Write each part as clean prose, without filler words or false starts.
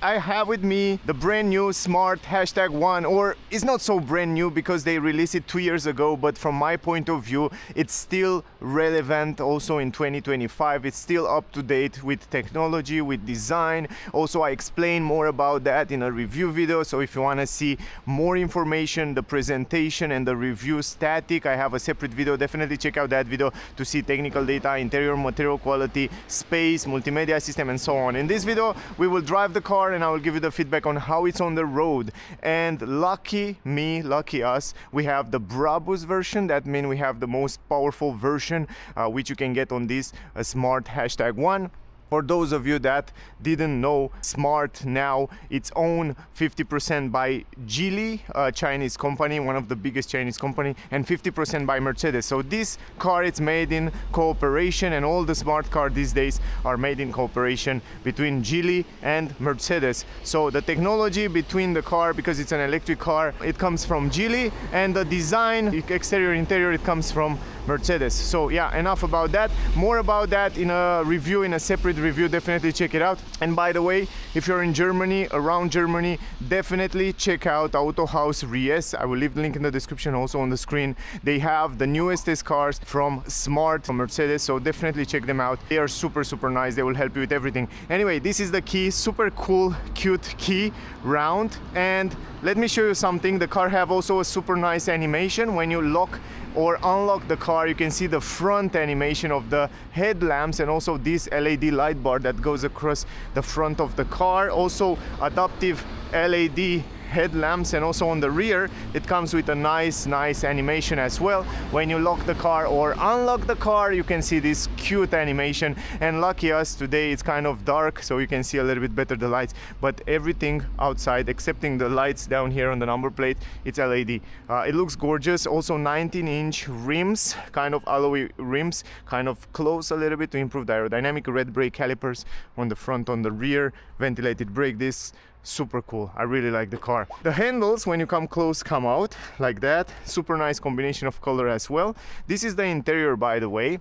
I have with me the brand new Smart #1, or it's not so brand new because they released it 2 years ago, but from my point of view, it's still relevant also in 2025. It's still up to date with technology, with design. Also, I explain more about that in a review video. So if you want to see more information, the presentation and the review static, I have a separate video. Definitely check out that video to see technical data, interior material quality, space, multimedia system, and so on. In this video, we will drive the car and I will give you the feedback on how it's on the road. And lucky me, lucky us, we have the Brabus version. That means we have the most powerful version which you can get on this Smart #1. For those of you that didn't know, Smart now it's owned 50% by Geely, a Chinese company, one of the biggest Chinese company, and 50% by Mercedes. So this car, it's made in cooperation, and all the smart cars these days are made in cooperation between Geely and Mercedes. So the technology between the car, because it's an electric car, it comes from Geely, and the design, exterior, interior, it comes from Mercedes. So yeah, enough about that. More about that in a review, in a separate review. Definitely check it out. And by the way, if you're in Germany, around Germany, definitely check out Autohaus Ries. I will leave the link in the description, also on the screen. They have the newest cars from Smart, from Mercedes, so definitely check them out. They are super nice. They will help you with everything. Anyway, this is the key, super cool, cute key, round. And let me show you something. The car have also a super nice animation. When you lock or unlock the car, you can see the front animation of the headlamps and also this LED light bar that goes across the front of the car. Also adaptive LED headlamps, and also on the rear it comes with a nice animation as well. When you lock the car or unlock the car, you can see this cute animation. And lucky us, today it's kind of dark, so you can see a little bit better the lights, but everything outside excepting the lights down here on the number plate, it's LED. It looks gorgeous. Also 19-inch rims, kind of alloy rims, kind of close a little bit to improve the aerodynamic. Red brake calipers on the front, on the rear, ventilated brake discs. Super cool. I really like the car. The handles, when you come close, come out like that. Super nice combination of color as well. This is the interior, by the way,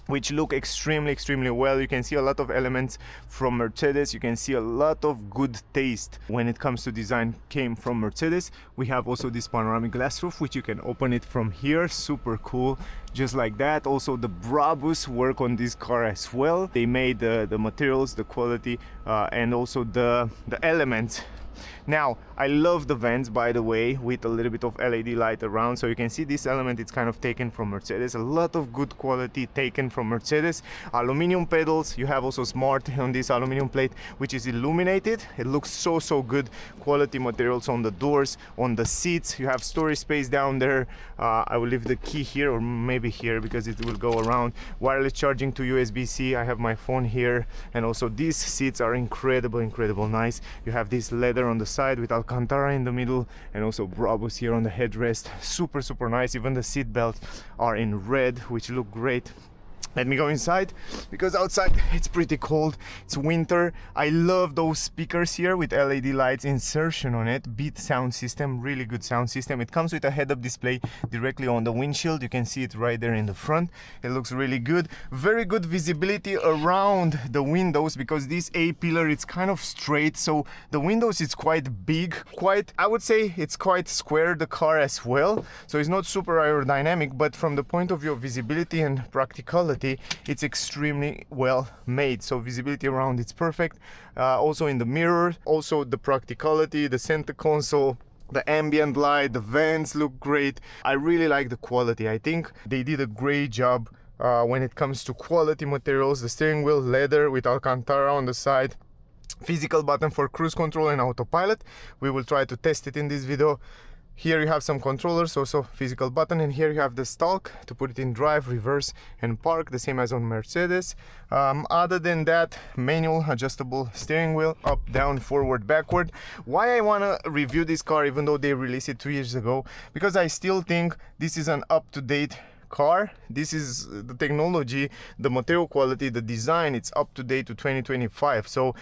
which look extremely well. You can see a lot of elements from Mercedes. You can see a lot of good taste when it comes to design came from Mercedes. We have also this panoramic glass roof, which you can open it from here. Super cool, just like that. Also the Brabus work on this car as well. They made the materials, the quality, and also the elements. Now, I love the vents, by the way, with a little bit of LED light around. So you can see this element, it's kind of taken from Mercedes. A lot of good quality taken from Mercedes. Aluminum pedals. You have also Smart on this aluminum plate, which is illuminated. It looks so good. Quality materials on the doors, on the seats. You have storage space down there. I will leave the key here, or maybe here, because it will go around. Wireless charging to USB-C. I have my phone here. And also these seats are incredible nice. You have this leather on the side with Alcantara in the middle, and also Brabus here on the headrest. Super nice. Even the seat belts are in red, which look great. Let me go inside, because outside it's pretty cold. It's winter. I love those speakers here with LED lights insertion on it. Beat sound system, really good sound system. It comes with a head-up display directly on the windshield. You can see it right there in the front. It looks really good. Very good visibility around the windows, because this A-pillar, it's kind of straight, so the windows, it's quite big, quite, I would say it's quite square, the car as well. So it's not super aerodynamic, but from the point of view of visibility and practicality, it's extremely well made. So visibility around, it's perfect. Also in the mirror, also the practicality, the center console, the ambient light, the vents look great. I really like the quality. I think they did a great job when it comes to quality materials. The steering wheel leather with Alcantara on the side. Physical button for cruise control and autopilot. We will try to test it in this video. Here you have some controllers, also physical button, and here you have the stalk to put it in drive, reverse, and park, the same as on Mercedes. Other than that, manual adjustable steering wheel, up, down, forward, backward. Why I want to review this car, even though they released it 2 years ago, because I still think this is an up-to-date car. This is the technology, the material quality, the design, it's up to date to 2025. So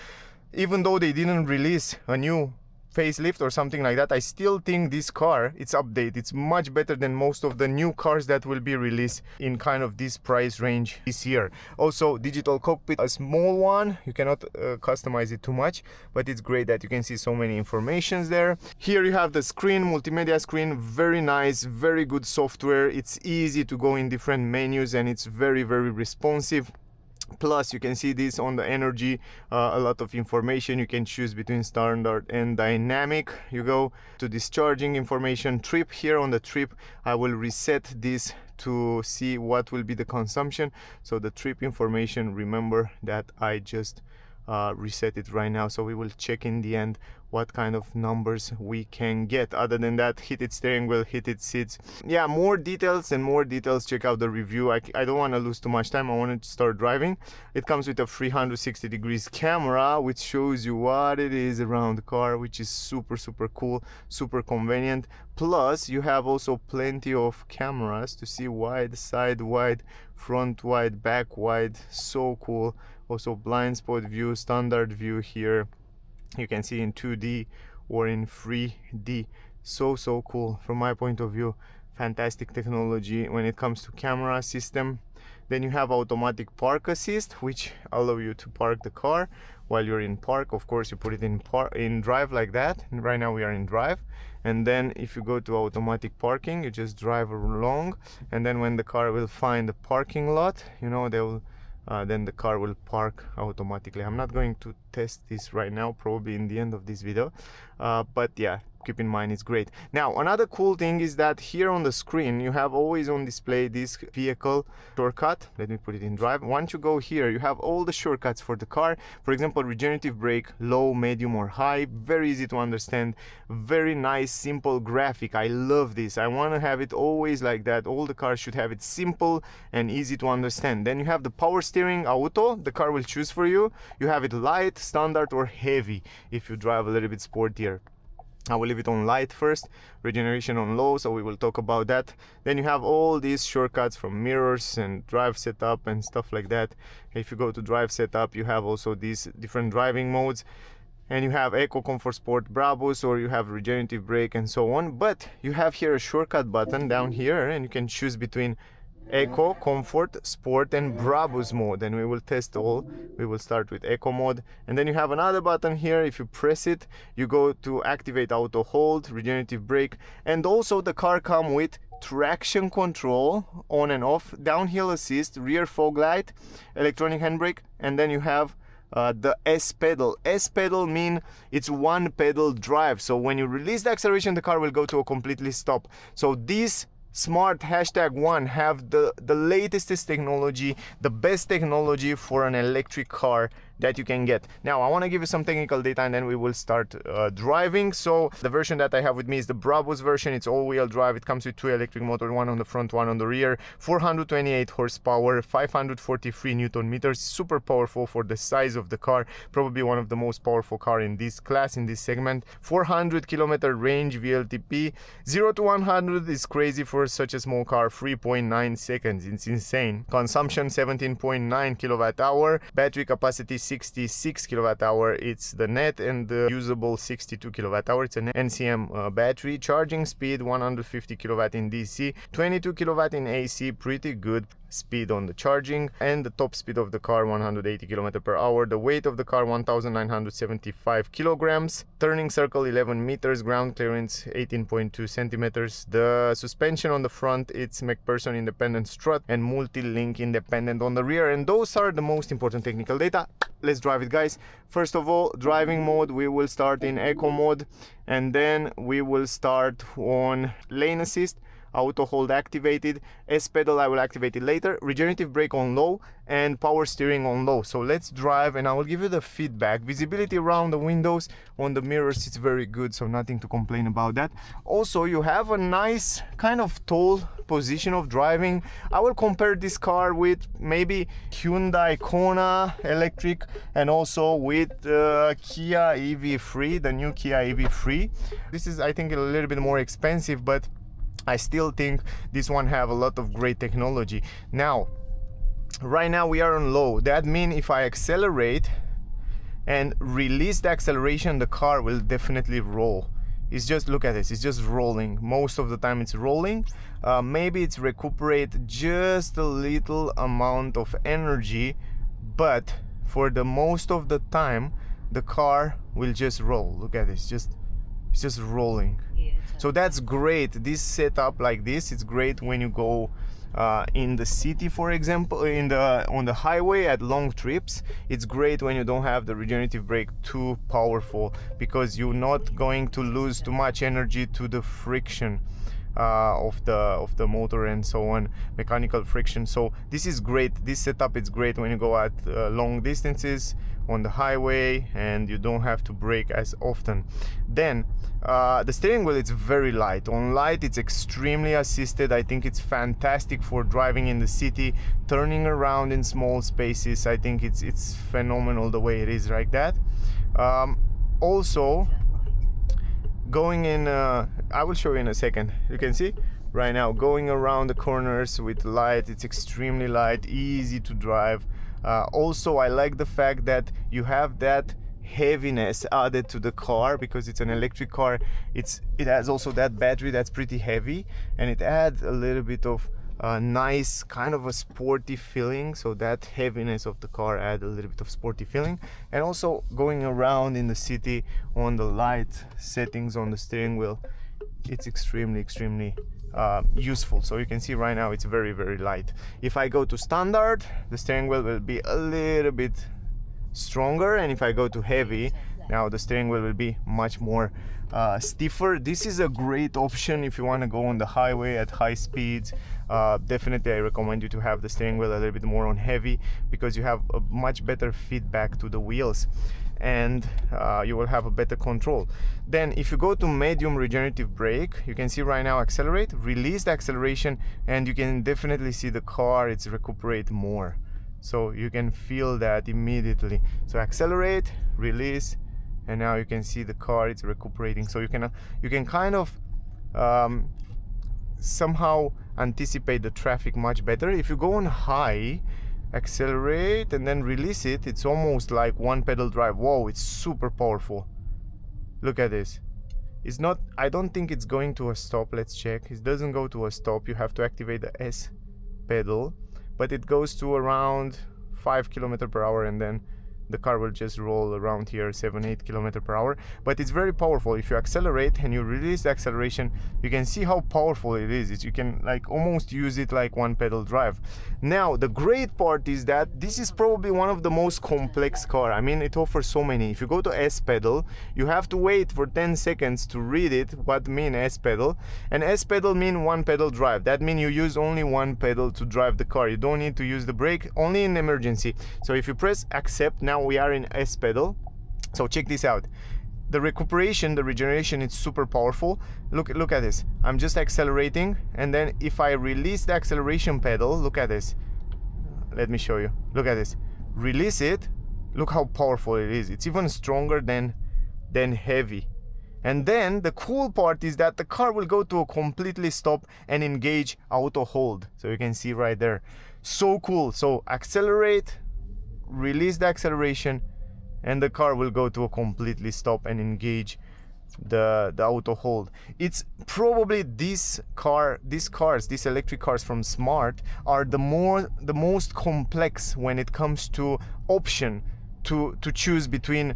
even though they didn't release a new facelift or something like that, I still think this car, its update, it's much better than most of the new cars that will be released in kind of this price range this year. Also, digital cockpit, a small one, you cannot customize it too much, but it's great that you can see so many informations there. Here you have the screen, multimedia screen, very nice, very good software. It's easy to go in different menus and it's very responsive. Plus you can see this on the energy, a lot of information. You can choose between standard and dynamic. You go to this charging information, trip. Here on the trip I will reset this to see what will be the consumption. So the trip information, remember that I just reset it right now, so we will check in the end what kind of numbers we can get. Other than that, heated steering wheel, heated seats. Yeah, more details, check out the review. I don't want to lose too much time. I wanted to start driving. It comes with a 360 degrees camera, which shows you what it is around the car, which is super cool, super convenient. Plus you have also plenty of cameras to see wide, side wide, front wide, back wide. So cool. Also blind spot view, standard view here. You can see in 2D or in 3D. So cool from my point of view. Fantastic technology when it comes to camera system. Then you have automatic park assist, which allow you to park the car while you're in park. Of course, you put it in drive like that, and right now we are in drive. And then if you go to automatic parking, you just drive along, and then when the car will find the parking lot, you know, they will then the car will park automatically. I'm not going to test this right now, probably in the end of this video, but yeah, keep in mind it's great. Now another cool thing is that here on the screen you have always on display this vehicle shortcut. Let me put it in drive. Once you go here, you have all the shortcuts for the car. For example, regenerative brake, low, medium or high. Very easy to understand, very nice, simple graphic. I love this. I want to have it always like that. All the cars should have it simple and easy to understand. Then you have the power steering, auto, the car will choose for you. You have it light, standard or heavy if you drive a little bit sportier. I will leave it on light first, regeneration on low, so we will talk about that. Then you have all these shortcuts from mirrors and drive setup and stuff like that. If you go to drive setup, you have also these different driving modes, and you have Eco, Comfort, Sport, Brabus, or you have regenerative brake and so on. But you have here a shortcut button down here, and you can choose between Eco, Comfort, Sport and Brabus mode, and we will test all. We will start with Eco mode, and then you have another button here. If you press it, you go to activate auto hold, regenerative brake, and also the car come with traction control on and off, downhill assist, rear fog light, electronic handbrake, and then you have the S pedal. S pedal mean it's one pedal drive, so when you release the acceleration, the car will go to a completely stop. So this Smart #1 have the latest technology, the best technology for an electric car that you can get. Now I want to give you some technical data and then we will start driving. So the version that I have with me is the Brabus version. It's all-wheel drive. It comes with 2 electric motors, one on the front, one on the rear, 428 horsepower, 543 newton meters. Super powerful for the size of the car, probably one of the most powerful car in this class, in this segment. 400 kilometer range VLTP. 0 to 100 is crazy for such a small car, 3.9 seconds. It's insane. Consumption 17.9 kilowatt hour. Battery capacity 66 kilowatt hour. It's the net, and the usable 62 kilowatt hour. It's an NCM battery. Charging speed 150 kilowatt in DC, 22 kilowatt in AC. Pretty good speed on the charging, and the top speed of the car 180 km per hour. The weight of the car 1975 kilograms. Turning circle 11 meters. Ground clearance 18.2 centimeters. The suspension on the front, it's McPherson independent strut and multi-link independent on the rear, and those are the most important technical data. Let's drive it, guys. First of all, driving mode, we will start in Eco mode, and then we will start on lane assist. Auto hold activated. S pedal I will activate it later. Regenerative brake on low and power steering on low. So let's drive and I will give you the feedback. Visibility around the windows, on the mirrors, it's very good, so nothing to complain about that. Also, you have a nice kind of tall position of driving. I will compare this car with maybe Hyundai Kona electric, and also with Kia EV3, the new Kia EV3. This is, I think, a little bit more expensive, but I still think this one have a lot of great technology. Now, right now we are on low. That means if I accelerate, and release the acceleration, the car will definitely roll. It's just, look at this, it's just rolling. Most of the time it's rolling. Maybe it's recuperate just a little amount of energy, but for the most of the time the car will just roll. Look at this, it's just rolling. So that's great. This setup like this, it's great when you go in the city, for example, on the highway at long trips. It's great when you don't have the regenerative brake too powerful, because you're not going to lose too much energy to the friction of the motor and so on, mechanical friction. So this is great. This setup is great when you go at long distances on the highway and you don't have to brake as often. Then the steering wheel, it's very light. On light it's extremely assisted. I think it's fantastic for driving in the city, turning around in small spaces. I think it's phenomenal the way it is like that. Also going in, I will show you in a second. You can see right now going around the corners with light. It's extremely light, easy to drive. Also, I like the fact that you have that heaviness added to the car, because it's an electric car. It has also that battery that's pretty heavy, and it adds a little bit of nice kind of a sporty feeling. So that heaviness of the car adds a little bit of sporty feeling. And also going around in the city on the light settings on the steering wheel, it's extremely useful. So you can see right now it's very light. If I go to standard, the steering wheel will be a little bit stronger, and if I go to heavy, now the steering wheel will be much more stiffer. This is a great option if you want to go on the highway at high speeds. Definitely I recommend you to have the steering wheel a little bit more on heavy, because you have a much better feedback to the wheels, and you will have a better control. Then if you go to medium regenerative brake, you can see right now accelerate, release the acceleration, and you can definitely see the car, it's recuperate more. So you can feel that immediately. So accelerate, release, and now you can see the car, it's recuperating. So you can kind of somehow anticipate the traffic much better. If you go on high, accelerate and then release it, it's almost like one pedal drive. Whoa, it's super powerful. Look at this. It's not, I don't think it's going to a stop. Let's check. It doesn't go to a stop. You have to activate the S pedal, but it goes to around 5 km/h, and then the car will just roll around here 7-8 km/h. But it's very powerful. If you accelerate and you release the acceleration, you can see how powerful it is. You can like almost use it like one pedal drive. Now the great part is that this is probably one of the most complex car. I mean, it offers so many. If you go to S pedal, you have to wait for 10 seconds to read it, what mean S pedal. And S pedal mean one pedal drive. That means you use only one pedal to drive the car. You don't need to use the brake, only in emergency. So if you press accept, now we are in S pedal. So check this out. The recuperation, the regeneration, it's super powerful. Look at this. I'm just accelerating, and then if I release the acceleration pedal, look at this. Let me show you. Look at this. Release it. Look how powerful it is. It's even stronger than heavy. And then the cool part is that the car will go to a completely stop and engage auto hold. So you can see right there. So cool. So accelerate, release the acceleration, and the car will go to a completely stop and engage the auto hold. It's probably these electric cars from Smart are the most complex when it comes to option to choose between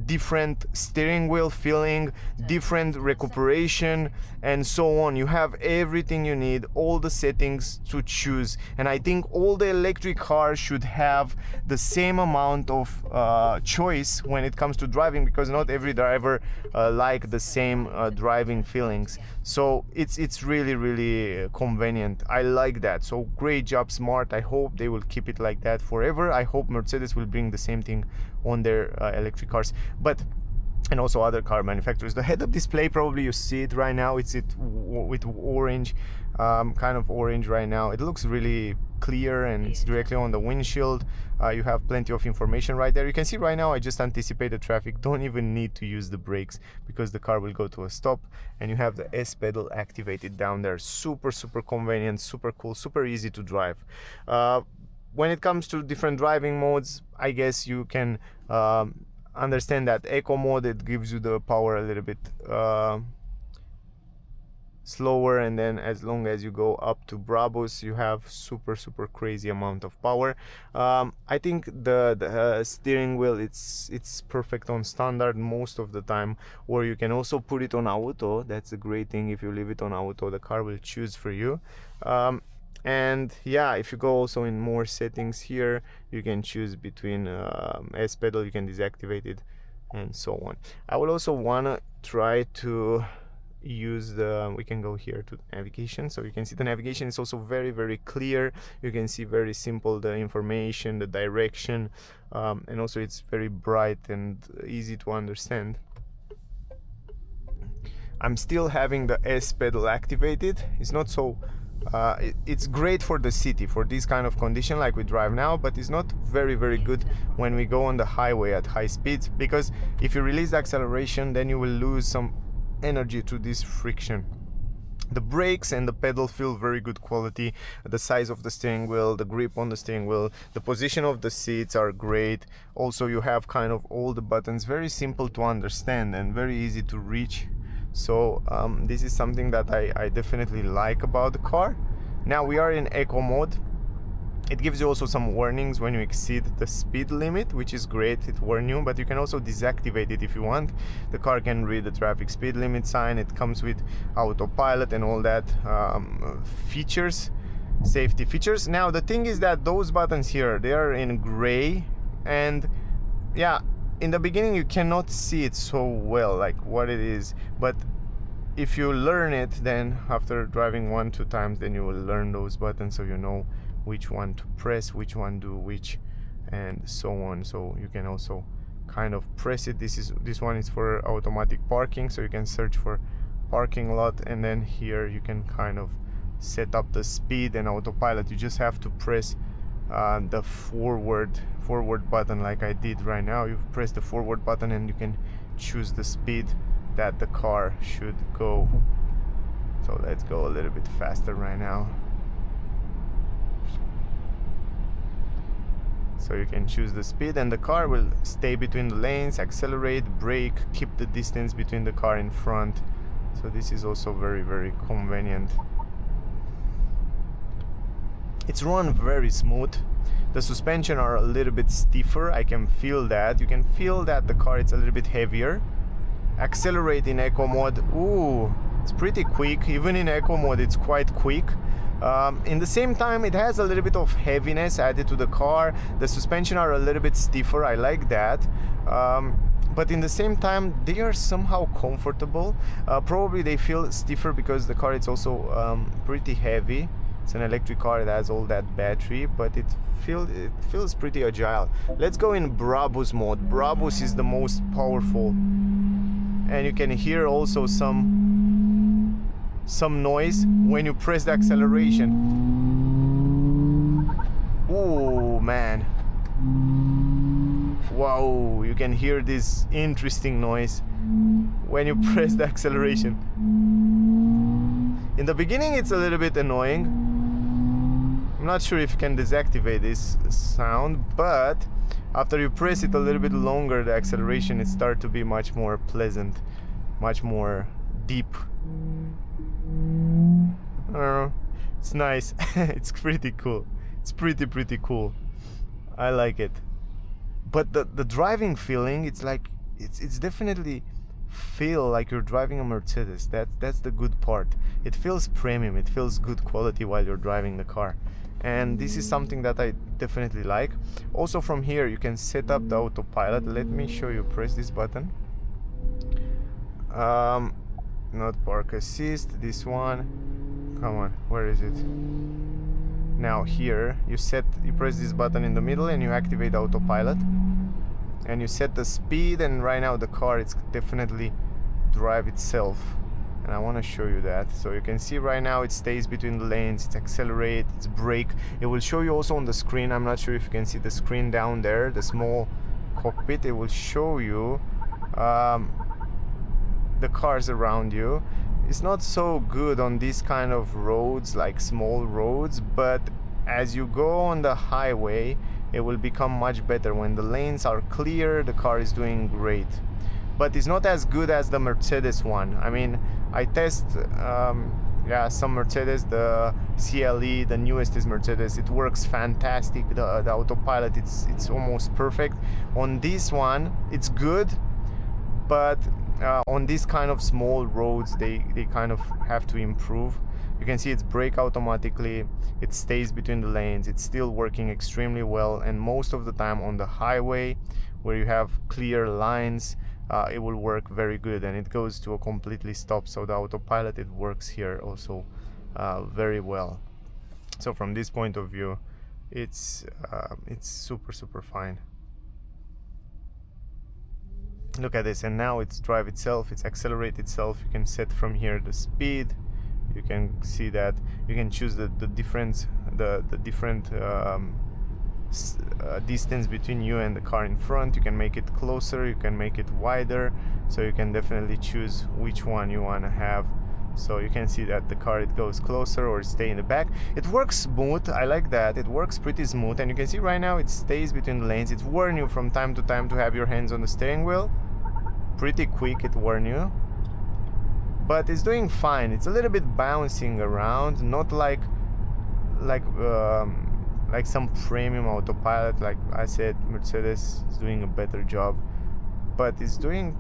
different steering wheel feeling, different recuperation, and so on. You have everything you need, all the settings to choose. And I think all the electric cars should have the same amount of choice when it comes to driving, because not every driver like the same driving feelings. So it's really convenient. I like that. So great job, Smart. I hope they will keep it like that forever. I hope Mercedes will bring the same thing on their electric cars, and also other car manufacturers. The head-up display, probably you see it right now. It's with orange, kind of orange right now. It looks really clear, and it's directly on the windshield. You have plenty of information right there. You can see right now I just anticipate the traffic. Don't even need to use the brakes, because the car will go to a stop, and you have the S pedal activated down there. Super convenient, super cool, super easy to drive. When it comes to different driving modes, I guess you can understand that eco mode, it gives you the power a little bit slower, and then as long as you go up to Brabus, you have super crazy amount of power. I think the steering wheel, it's perfect on standard most of the time, or you can also put it on auto. That's a great thing. If you leave it on auto, the car will choose for you. And yeah, if you go also in more settings here, you can choose between S pedal, you can deactivate it, and so on. I will also wanna try to use we can go here to navigation, so you can see the navigation is also very clear. You can see very simple the information, the direction, and also it's very bright and easy to understand. I'm still having the S pedal activated. It's not so it's great for the city, for this kind of condition like we drive now, but it's not very good when we go on the highway at high speeds, because if you release the acceleration, then you will lose some energy to this friction. The brakes and the pedal feel very good quality. The size of the steering wheel, the grip on the steering wheel, the position of the seats are great. Also, you have kind of all the buttons, very simple to understand and very easy to reach. So this is something that I definitely like about the car. Now we are in eco mode. It gives you also some warnings when you exceed the speed limit, which is great. It warns you, but you can also deactivate it if you want. The car can read the traffic speed limit sign. It comes with Autopilot and all that features, safety features. Now the thing is that those buttons here, they are in gray, and yeah, in the beginning you cannot see it so well, like what it is, but if you learn it, then after driving 1-2 times, then you will learn those buttons, so you know which one to press, which one do which, and so on. So you can also kind of press it. This one is for automatic parking, so you can search for parking lot, and then here you can kind of set up the speed and autopilot. You just have to press the forward button like I did right now. You press the forward button and you can choose the speed that the car should go. So let's go a little bit faster right now. So you can choose the speed and the car will stay between the lanes, accelerate, brake, keep the distance between the car in front. So this is also very convenient. It's run very smooth. The suspension are a little bit stiffer. I can feel that. You can feel that the car is a little bit heavier. Accelerate in eco mode. Ooh, it's pretty quick. Even in eco mode, it's quite quick. In the same time, it has a little bit of heaviness added to the car. The suspension are a little bit stiffer. I like that. But in the same time, they are somehow comfortable. Probably they feel stiffer because the car is also pretty heavy. It's an electric car, it has all that battery, but it feels pretty agile. Let's go in Brabus mode. Brabus is the most powerful, and you can hear also some noise when you press the acceleration. Oh man, wow, you can hear this interesting noise when you press the acceleration. In the beginning it's a little bit annoying. I'm not sure if you can deactivate this sound, but after you press it a little bit longer, the acceleration it starts to be much more pleasant, much more deep. I don't know, it's nice. It's pretty cool. It's pretty cool. I like it. But the driving feeling, it's like it's definitely feel like you're driving a Mercedes. That's the good part. It feels premium, it feels good quality while you're driving the car, and this is something that I definitely like. Also from here you can set up the autopilot. Let me show you. Press this button. Not park assist, this one. Come on, where is it? Now here you press this button in the middle and you activate autopilot, and you set the speed, and right now the car it's definitely drive itself, and I want to show you that. So you can see right now it stays between the lanes, it's accelerate, it's brake. It will show you also on the screen. I'm not sure if you can see the screen down there, the small cockpit. It will show you the cars around you. It's not so good on these kind of roads, like small roads, but as you go on the highway it will become much better. When the lanes are clear, the car is doing great, but it's not as good as the Mercedes one. I mean, I test yeah, some Mercedes, the CLE, the newest is Mercedes, it works fantastic. The autopilot, it's almost perfect. On this one it's good, but on these kind of small roads they kind of have to improve. You can see it's brake automatically, it stays between the lanes, it's still working extremely well, and most of the time on the highway where you have clear lines, it will work very good, and it goes to a completely stop. So the autopilot, it works here also very well. So from this point of view, it's super fine. Look at this, and now it's drive itself, it's accelerate itself. You can set from here the speed. You can see that you can choose the different distance between you and the car in front. You can make it closer, you can make it wider, so you can definitely choose which one you want to have. So you can see that the car, it goes closer or stay in the back. It works smooth, I like that, it works pretty smooth, and you can see right now it stays between the lanes. It warns you from time to time to have your hands on the steering wheel. Pretty quick, it warns you, but it's doing fine. It's a little bit bouncing around, not like some premium autopilot. Like I said, Mercedes is doing a better job, but it's doing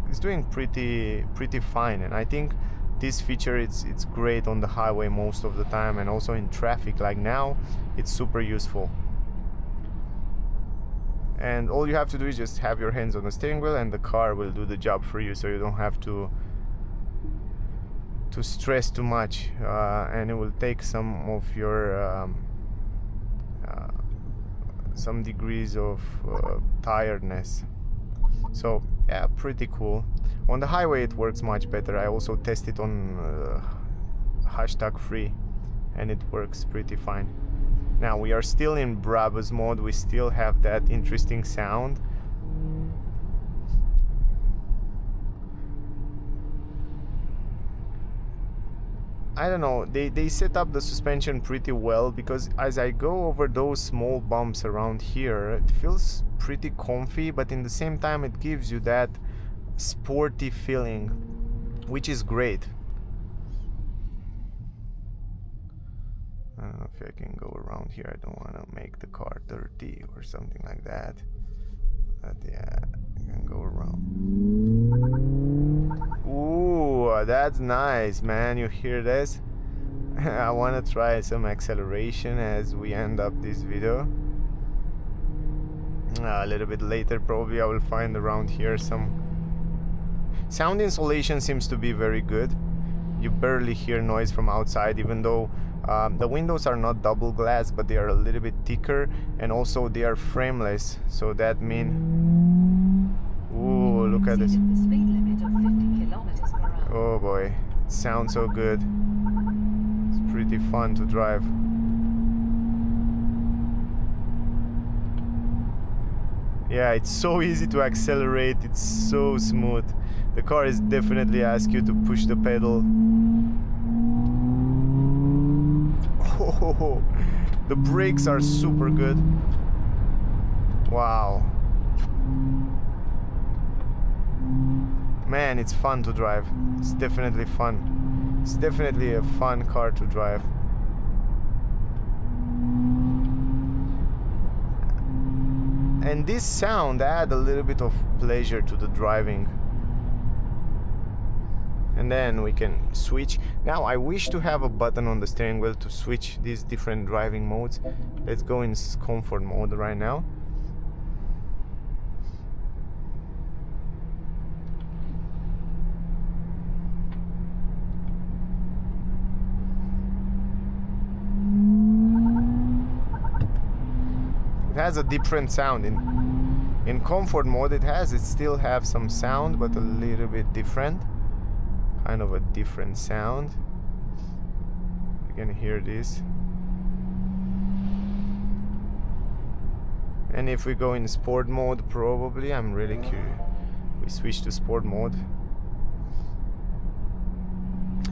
pretty fine. And I think this feature, it's great on the highway most of the time, and also in traffic like now, it's super useful. And all you have to do is just have your hands on the steering wheel, and the car will do the job for you, so you don't have to stress too much, and it will take some of your some degrees of tiredness. So yeah, pretty cool. On the highway it works much better. I also tested on #free, and it works pretty fine. Now we are still in Brabus mode, we still have that interesting sound. I don't know, they set up the suspension pretty well, because as I go over those small bumps around here, it feels pretty comfy, but in the same time it gives you that sporty feeling, which is great. I don't know if I can go around here. I don't want to make the car dirty or something like that, but yeah, I can go around. Ooh, that's nice, man. You hear this? I want to try some acceleration as we end up this video. A little bit later probably I will find around here some sound insulation. Seems to be very good. You barely hear noise from outside, even though the windows are not double glass, but they are a little bit thicker, and also they are frameless, so that means, ooh, look at this. Oh boy, it sounds so good. It's pretty fun to drive. Yeah, it's so easy to accelerate, it's so smooth. The car is definitely asks you to push the pedal. Oh, the brakes are super good. Wow. Man, it's fun to drive. It's definitely fun. It's definitely a fun car to drive. And this sound add a little bit of pleasure to the driving. And then we can switch. Now I wish to have a button on the steering wheel to switch these different driving modes. Let's go in comfort mode right now. It has a different sound. In comfort mode it still have some sound, but a little bit different. Kind of a different sound. You can hear this. And if we go in sport mode, probably, I'm really curious. We switch to sport mode.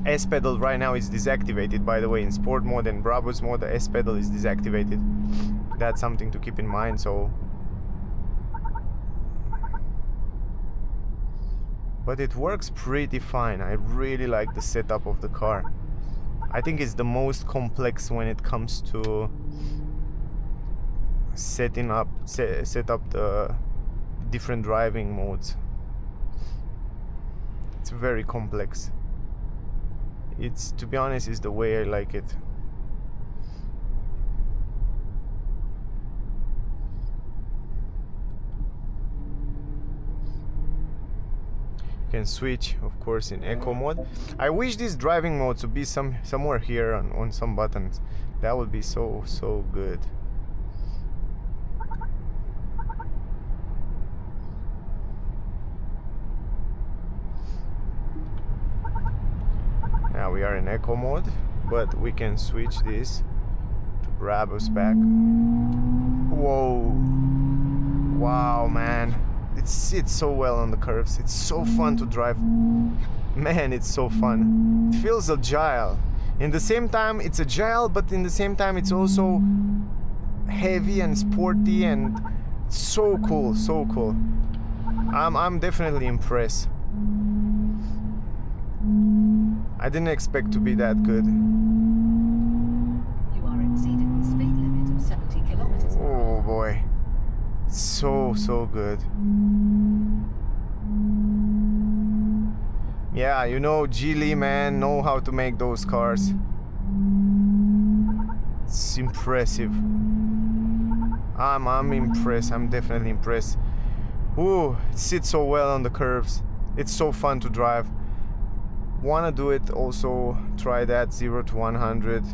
S pedal right now is deactivated, by the way. In sport mode and Brabus mode, the S pedal is deactivated. that's something to keep in mind. So, but it works pretty fine. I really like the setup of the car. I think it's the most complex when it comes to set up the different driving modes. It's very complex. It's, to be honest, is the way I like it. You can switch, of course, in eco mode. I wish this driving mode to be somewhere here on some buttons. That would be so good. Now we are in eco mode, but we can switch this to Brabus back. Whoa! Wow, man! It sits so well on the curves. It's so fun to drive. Man, it's so fun. It feels agile. In the same time, it's agile, but in the same time, it's also heavy and sporty and so cool, so cool. I'm definitely impressed. I didn't expect to be that good. You are exceeding the speed limit of 70 kilometers per hour. Oh boy. So good. Yeah, you know, Geely, man, know how to make those cars. It's impressive. I'm impressed. I'm definitely impressed. Ooh, it sits so well on the curves. It's so fun to drive. Wanna do it also, try that 0 to 100.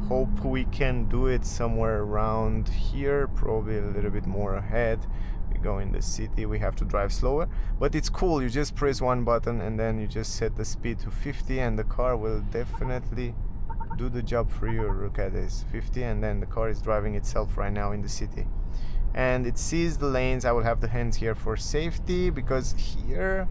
Hope we can do it somewhere around here, probably a little bit more ahead. We go in the city, we have to drive slower, but it's cool. You just press one button and then you just set the speed to 50 and the car will definitely do the job for you. Look at this, 50, and then the car is driving itself right now in the city. And it sees the lanes. I will have the hands here for safety, because here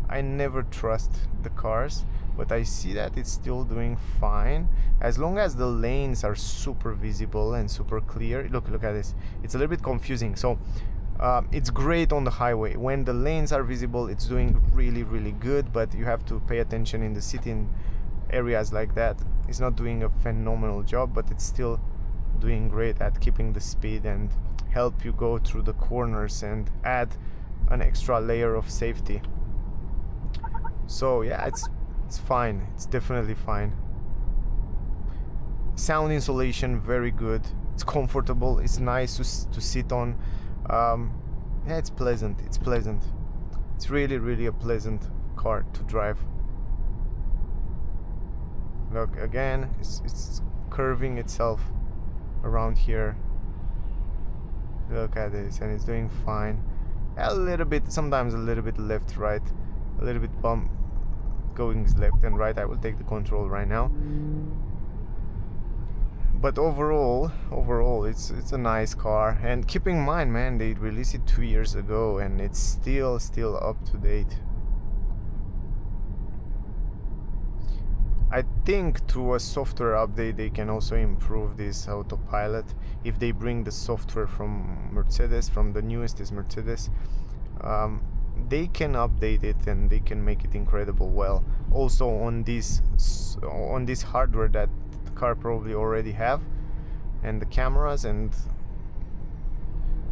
I never trust the cars, but I see that it's still doing fine as long as the lanes are super visible and super clear. Look at this. It's a little bit confusing. So it's great on the highway. When the lanes are visible, it's doing really good, but you have to pay attention in the city, in areas like that. It's not doing a phenomenal job, but it's still doing great at keeping the speed and help you go through the corners and add an extra layer of safety. So yeah, it's fine. It's definitely fine. Sound insulation very good. It's comfortable. It's nice to sit on. Yeah, it's pleasant. It's pleasant. It's really a pleasant car to drive. Look again. It's curving itself around here. Look at this, and it's doing fine. A little bit, sometimes a little bit left, right, a little bit bump going left and right. I will take the control right now, but overall it's a nice car. And keep in mind, man, they released it 2 years ago and it's still up to date. I think through a software update they can also improve this autopilot. If they bring the software from Mercedes, from the newest is Mercedes, they can update it and they can make it incredible well. Also on this hardware that the car probably already have, and the cameras, and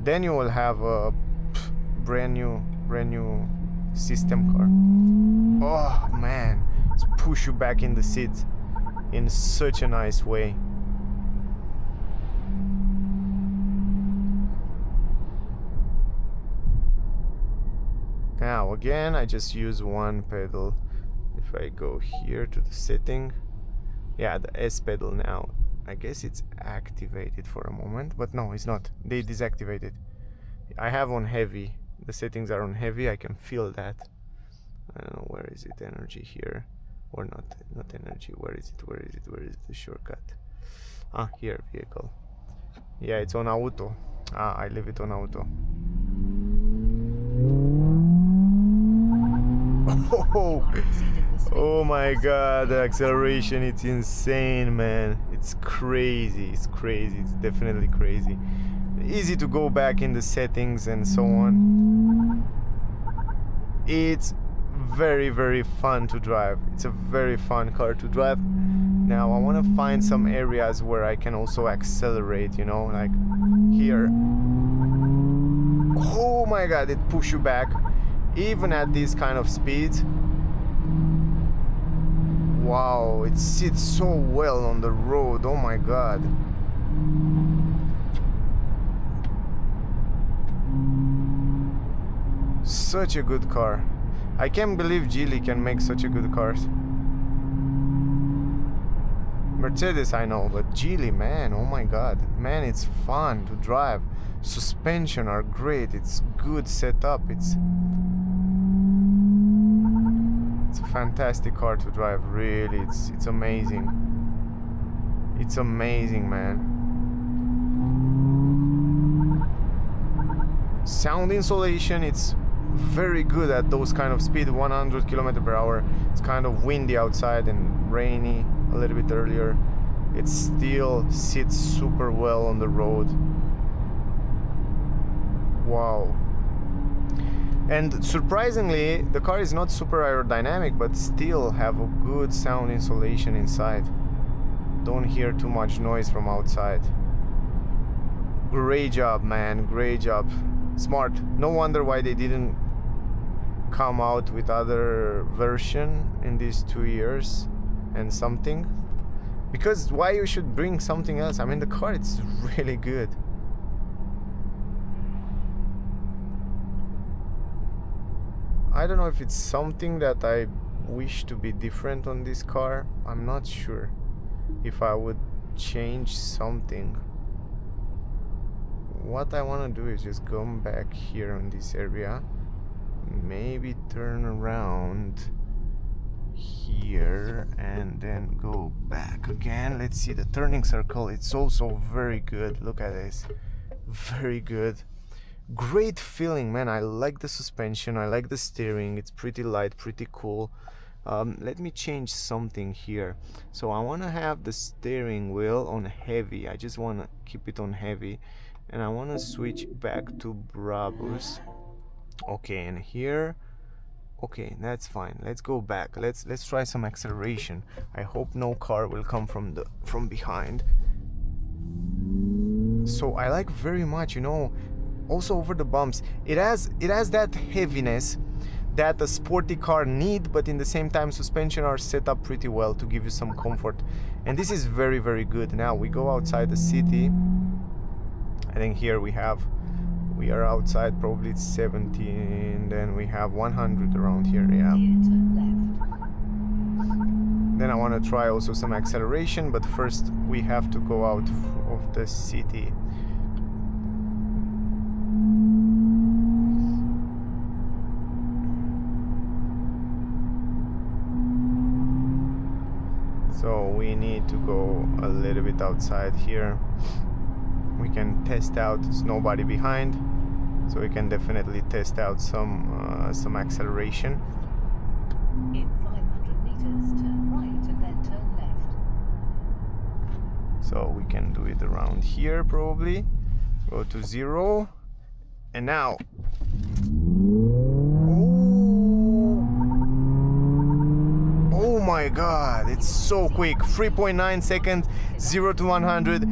then you will have a brand new system car. Oh man, it's push you back in the seat in such a nice way. Now again, I just use one pedal. If I go here to the setting, yeah, the S pedal now, I guess it's activated for a moment, but no, it's not. They deactivated. I have on heavy. The settings are on heavy. I can feel that. I don't know, where is it? Energy here, or not energy. Where is it? The shortcut? Ah, here, vehicle. Yeah, it's on auto. I leave it on auto. Oh my god, the acceleration, it's insane, man. It's crazy. It's definitely crazy. easy to go back in the settings and so on. It's very, very fun to drive. It's a very fun car to drive. Now I want to find some areas where I can also accelerate, you know, like here. Oh my god, it pushes you back even at these kind of speeds. Wow, it sits so well on the road. Oh my god. Such a good car. I can't believe Geely can make such a good cars. Mercedes I know, but Geely, man, oh my god. Man, it's fun to drive. Suspension are great. It's good setup. It's a fantastic car to drive, really. It's amazing. It's amazing, man. Sound insulation, it's very good at those kind of speed, 100 km/h. It's kind of windy outside and rainy a little bit earlier. It still sits super well on the road. Wow. And surprisingly, the car is not super aerodynamic, but still have a good sound insulation inside. Don't hear too much noise from outside. Great job, man, great job. Smart. No wonder why they didn't come out with other version in these 2 years and something. Because why you should bring something else? I mean, the car, it's really good. I don't know if it's something that I wish to be different on this car. I'm not sure if I would change something. What I want to do is just go back here in this area, maybe turn around here and then go back again. Let's see the turning circle. It's also very good. Look at this, very good. Great feeling, man. I like the suspension, I like the steering. It's pretty light, pretty cool. Let me change something here. So I want to have the steering wheel on heavy. I just want to keep it on heavy, and I want to switch back to Brabus. Okay, and here, okay, that's fine. Let's go back. Let's try some acceleration. I hope no car will come from behind. So I like very much, you know, also over the bumps. It has that heaviness that a sporty car need, but in the same time suspension are set up pretty well to give you some comfort, and this is very, very good. Now we go outside the city. I think here we are outside, probably it's 70, and then we have 100 around here. Yeah, then I want to try also some acceleration, but first we have to go out of the city. So we need to go a little bit outside here. We can test out, there's nobody behind, so we can definitely test out some acceleration. In 500 meters, turn right and then turn left. So we can do it around here probably. Go to 0, and now. Oh my god, it's so quick. 3.9 seconds, 0 to 100.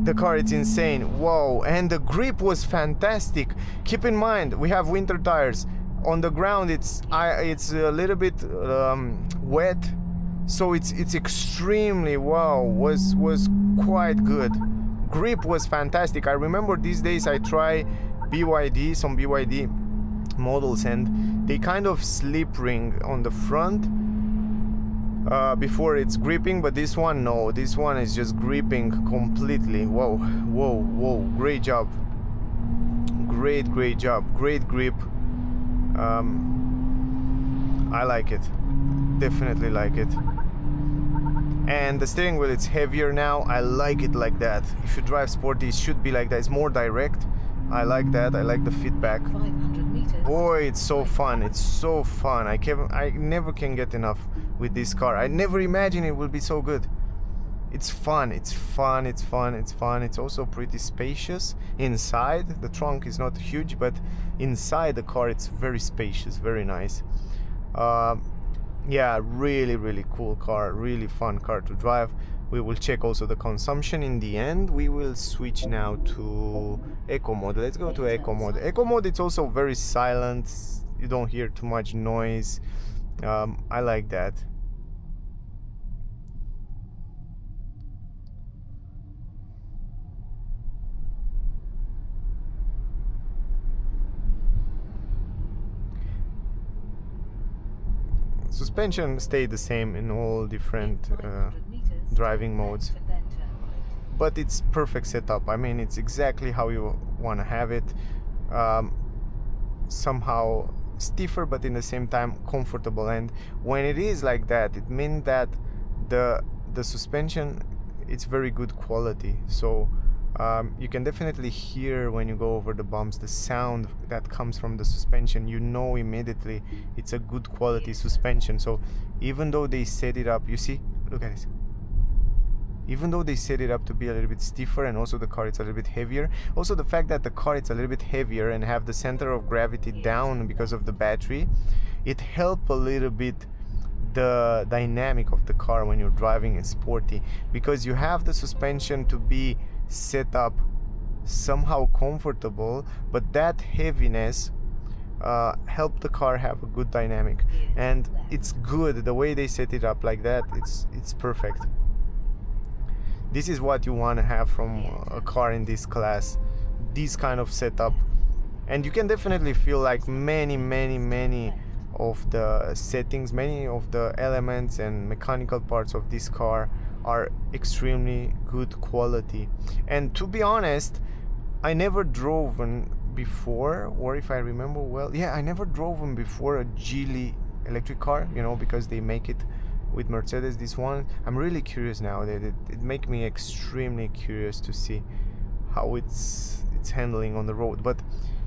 The car, it's insane. Whoa, and the grip was fantastic. Keep in mind, we have winter tires. On the ground, it's a little bit wet, so it's extremely, wow, was quite good. Grip was fantastic. I remember these days I try some BYD models, and they kind of slip ring on the front before it's gripping, but this one, no, this one is just gripping completely. Whoa, whoa, whoa, great job, great job, great grip. I like it, definitely like it. And the steering wheel, it's heavier now. I like it like that. If you drive sporty, it should be like that. It's more direct. I like that. I like the feedback. 500 meters. Boy, it's so fun. It's so fun. I never can get enough with this car. I never imagined it will be so good. it's fun. It's also pretty spacious inside. The trunk is not huge, but inside the car it's very spacious, very nice. Yeah, really cool car, really fun car to drive. We will check also the consumption in the end. We will switch now to eco mode. Let's go to eco mode. Eco mode, it's also very silent. You don't hear too much noise. I like that. Suspension stayed the same in all different driving modes, but it's perfect setup. I mean, it's exactly how you want to have it. Somehow stiffer, but in the same time comfortable. And when it is like that, it means that the suspension, it's very good quality. So you can definitely hear when you go over the bumps the sound that comes from the suspension. You know immediately it's a good quality suspension. So even though they set it up, you see, look at this, even though they set it up to be a little bit stiffer, and also the car it's a little bit heavier, also the fact that the car it's a little bit heavier and have the center of gravity down because of the battery, it help a little bit the dynamic of the car when you're driving in sporty, because you have the suspension to be set up somehow comfortable, but that heaviness help the car have a good dynamic. And it's good the way they set it up like that. It's perfect. This is what you want to have from a car in this class, this kind of setup. And you can definitely feel like many of the settings, many of the elements and mechanical parts of this car are extremely good quality. And to be honest, I never drove one before, or if I remember well, yeah, I never drove one before, a Geely electric car, you know, because they make it with Mercedes. This one, I'm really curious now. It make me extremely curious to see how it's handling on the road. But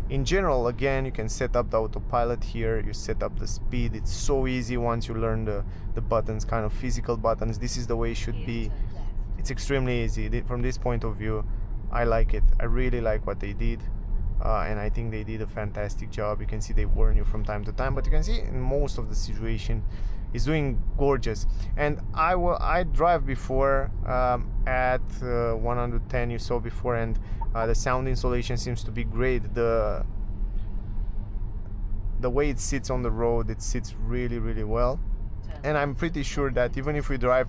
in general, again, you can set up the autopilot here. You set up the speed. It's so easy once you learn the buttons, kind of physical buttons. This is the way it should be. It's extremely easy. From this point of view, I like it. I really like what they did. And I think they did a fantastic job. You can see they warn you from time to time, but you can see in most of the situation is doing gorgeous. And I drive before at 110 you saw before, and the sound insulation seems to be great. The way it sits on the road, it sits really well. And I'm pretty sure that even if we drive,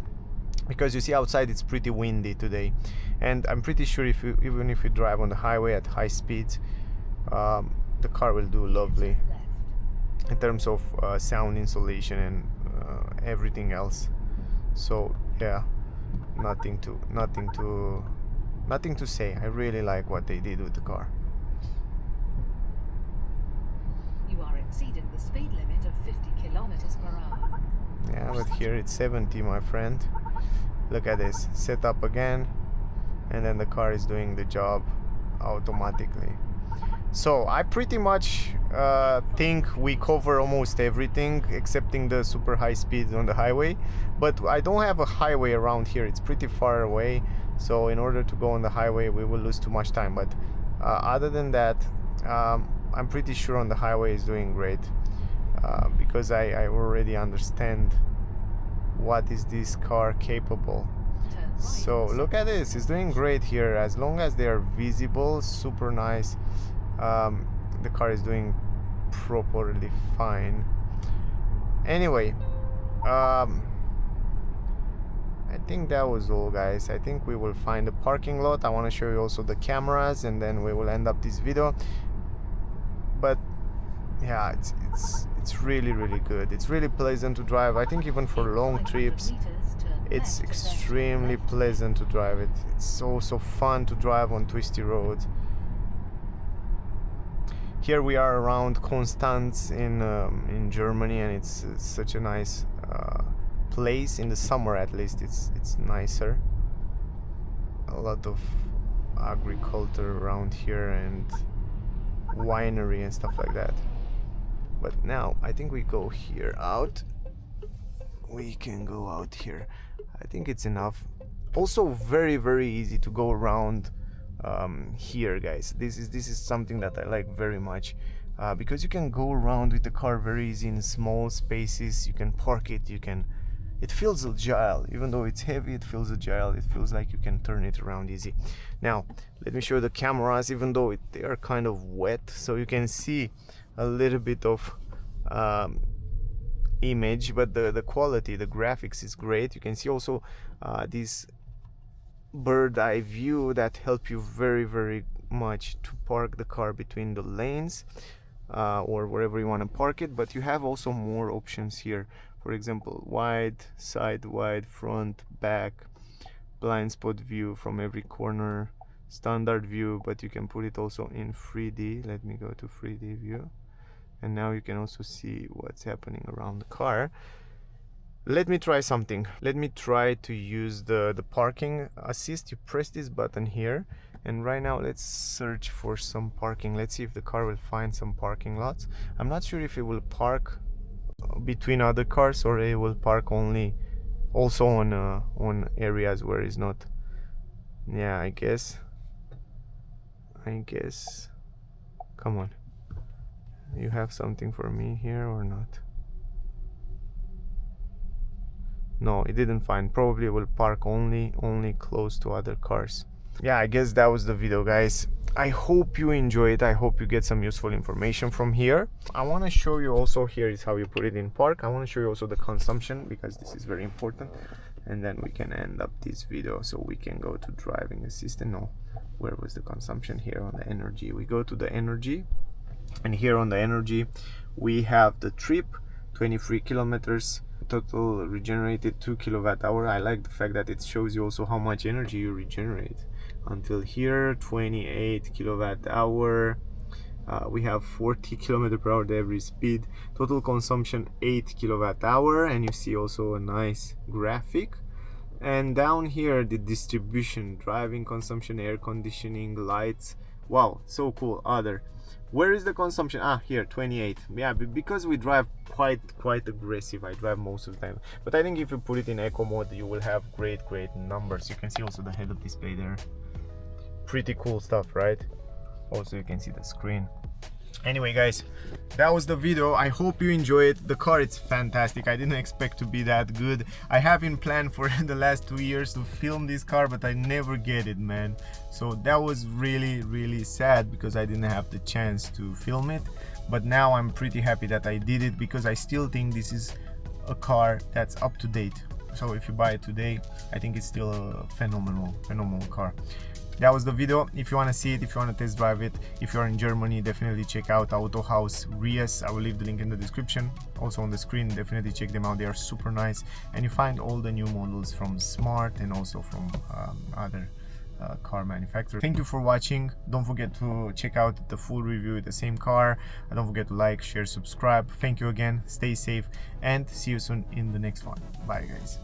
because you see outside it's pretty windy today, and I'm pretty sure even if we drive on the highway at high speeds, the car will do lovely in terms of sound insulation and everything else. So yeah, nothing to say. I really like what they did with the car. You are exceeding the speed limit of 50 kilometers per hour. Yeah, but here it's 70, my friend. Look at this, set up again, and then the car is doing the job automatically. So I pretty much think we cover almost everything excepting the super high speed on the highway, but I don't have a highway around here. It's pretty far away, so in order to go on the highway we will lose too much time. But other than that, I'm pretty sure on the highway is doing great, because I already understand what is this car capable. So look at this, it's doing great here. As long as they are visible, super nice. The car is doing properly fine. Anyway, I think that was all, guys. I think we will find a parking lot. I want to show you also the cameras, and then we will end up this video. But yeah, it's really good. It's really pleasant to drive. I think even for long trips it's extremely pleasant to drive it. It's so fun to drive on twisty roads. Here we are around Constance in Germany, and it's such a nice place. In the summer at least it's nicer. A lot of agriculture around here and winery and stuff like that. But now I think we go here out. We can go out here. I think it's enough. Also very easy to go around here, guys. This is something that I like very much, because you can go around with the car very easy in small spaces. You can park it, it feels agile. Even though it's heavy, it feels agile. It feels like you can turn it around easy. Now let me show the cameras. Even though they are kind of wet, so you can see a little bit of image, but the quality, the graphics is great. You can see also this bird eye view that help you very much to park the car between the lanes, or wherever you want to park it. But you have also more options here. For example, wide, side wide, front, back, blind spot view from every corner, standard view, but you can put it also in 3D. Let me go to 3D view, and now you can also see what's happening around the car. Let me try something. Let me try to use the parking assist. You press this button here, and right now let's search for some parking. Let's see if the car will find some parking lots. I'm not sure if it will park between other cars, or it will park only also on areas where it's not. Yeah, I guess come on, you have something for me here or not? No, it didn't find. Probably it will park only close to other cars. Yeah, I guess that was the video, guys. I hope you enjoy it. I hope you get some useful information from here. I want to show you also, here is how you put it in park. I want to show you also the consumption, because this is very important, and then we can end up this video, so we can go to driving assistant. No, where was the consumption? Here on the energy. We go to the energy, and here on the energy we have the trip, 23 kilometers, total regenerated 2 kilowatt hour. I like the fact that it shows you also how much energy you regenerate. Until here, 28 kilowatt hour. We have 40 kilometer per hour the average speed. Total consumption 8 kilowatt hour, and you see also a nice graphic. And down here the distribution, driving consumption, air conditioning, lights. Wow, so cool. Other, where is the consumption? Here, 28. Yeah, because we drive quite aggressive. I drive most of the time, but I think if you put it in eco mode, you will have great numbers. You can see also the head-up display there. Pretty cool stuff, right? Also you can see the screen. Anyway, guys, that was the video. I hope you enjoy it. The car, it's fantastic. I didn't expect to be that good. I have been planned for the last 2 years to film this car, but I never get it, man. So that was really sad, because I didn't have the chance to film it. But now I'm pretty happy that I did it, because I still think this is a car that's up to date. So if you buy it today, I think it's still a phenomenal car. That was the video. If you want to see it, if you want to test drive it, if you're in Germany, definitely check out Auto House Ries. I will leave the link in the description, also on the screen. Definitely check them out. They are super nice, and you find all the new models from Smart and also from other car manufacturers. Thank you for watching. Don't forget to check out the full review with the same car. Don't forget to like, share, subscribe. Thank you again. Stay safe, and see you soon in the next one. Bye, guys.